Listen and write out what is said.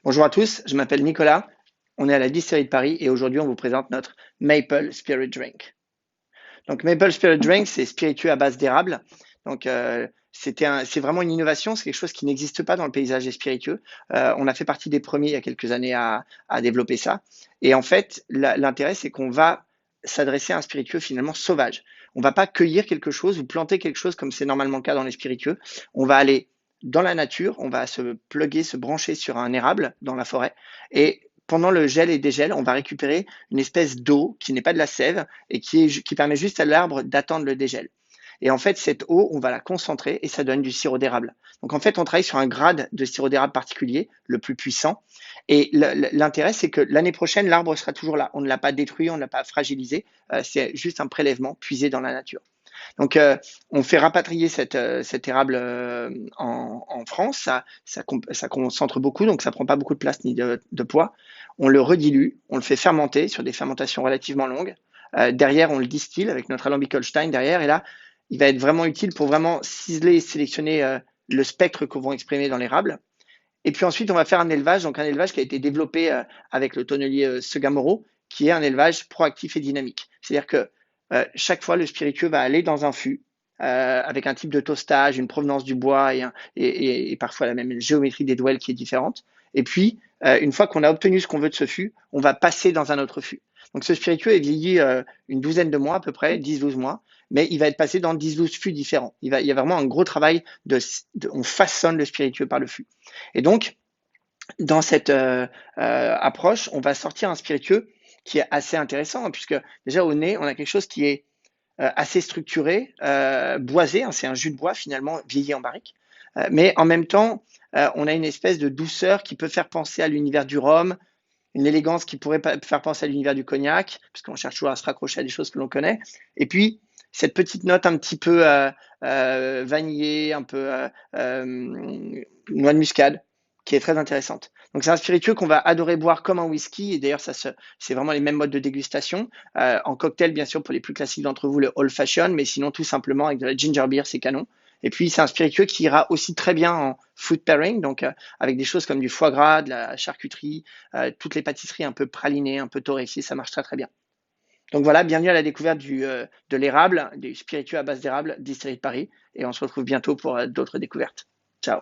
Bonjour à tous, je m'appelle Nicolas, on est à la distillerie de Paris et aujourd'hui on vous présente notre Maple Spirit Drink. Donc Maple Spirit Drink, c'est spiritueux à base d'érable. Donc c'est vraiment une innovation, c'est quelque chose qui n'existe pas dans le paysage des spiritueux. On a fait partie des premiers il y a quelques années à développer ça. Et en fait, l'intérêt c'est qu'on va s'adresser à un spiritueux finalement sauvage. On va pas cueillir quelque chose ou planter quelque chose comme c'est normalement le cas dans les spiritueux. On va aller dans la nature, on va se plugger, se brancher sur un érable dans la forêt et pendant le gel et dégel, on va récupérer une espèce d'eau qui n'est pas de la sève et qui permet juste à l'arbre d'attendre le dégel. Et en fait, cette eau, on va la concentrer et ça donne du sirop d'érable. Donc en fait, on travaille sur un grade de sirop d'érable particulier, le plus puissant. Et l'intérêt, c'est que l'année prochaine, l'arbre sera toujours là. On ne l'a pas détruit, on ne l'a pas fragilisé. C'est juste un prélèvement puisé dans la nature. Donc, on fait rapatrier cet érable en France. Ça concentre beaucoup, donc ça prend pas beaucoup de place ni de poids. On le redilue, on le fait fermenter sur des fermentations relativement longues. Derrière, on le distille avec notre alambic Holstein derrière. Et là, il va être vraiment utile pour vraiment ciseler et sélectionner le spectre qu'on va exprimer dans l'érable. Et puis ensuite, on va faire un élevage, donc un élevage qui a été développé avec le tonnelier Segamoro, qui est un élevage proactif et dynamique. C'est-à-dire que chaque fois, le spiritueux va aller dans un fût avec un type de toastage, une provenance du bois et parfois la même géométrie des douelles qui est différente. Et puis, une fois qu'on a obtenu ce qu'on veut de ce fût, on va passer dans un autre fût. Donc ce spiritueux est vieilli une douzaine de mois à peu près, 10-12 mois, mais il va être passé dans 10-12 fûts différents. Il y a vraiment un gros travail on façonne le spiritueux par le fût. Et donc, dans cette approche, on va sortir un spiritueux qui est assez intéressant, hein, puisque déjà au nez, on a quelque chose qui est assez structuré, boisé, hein, c'est un jus de bois finalement vieilli en barrique, mais en même temps, on a une espèce de douceur qui peut faire penser à l'univers du rhum, une élégance qui pourrait faire penser à l'univers du cognac, parce qu'on cherche toujours à se raccrocher à des choses que l'on connaît, et puis cette petite note un petit peu vanillée, un peu noix de muscade, qui est très intéressante. Donc c'est un spiritueux qu'on va adorer boire comme un whisky, et d'ailleurs c'est vraiment les mêmes modes de dégustation. En cocktail, bien sûr, pour les plus classiques d'entre vous, le old fashion, mais sinon tout simplement avec de la ginger beer, c'est canon. Et puis c'est un spiritueux qui ira aussi très bien en food pairing, donc avec des choses comme du foie gras, de la charcuterie, toutes les pâtisseries un peu pralinées, un peu torréfiées, ça marche très très bien. Donc voilà, bienvenue à la découverte de l'érable, du spiritueux à base d'érable, distillerie de Paris, et on se retrouve bientôt pour d'autres découvertes. Ciao.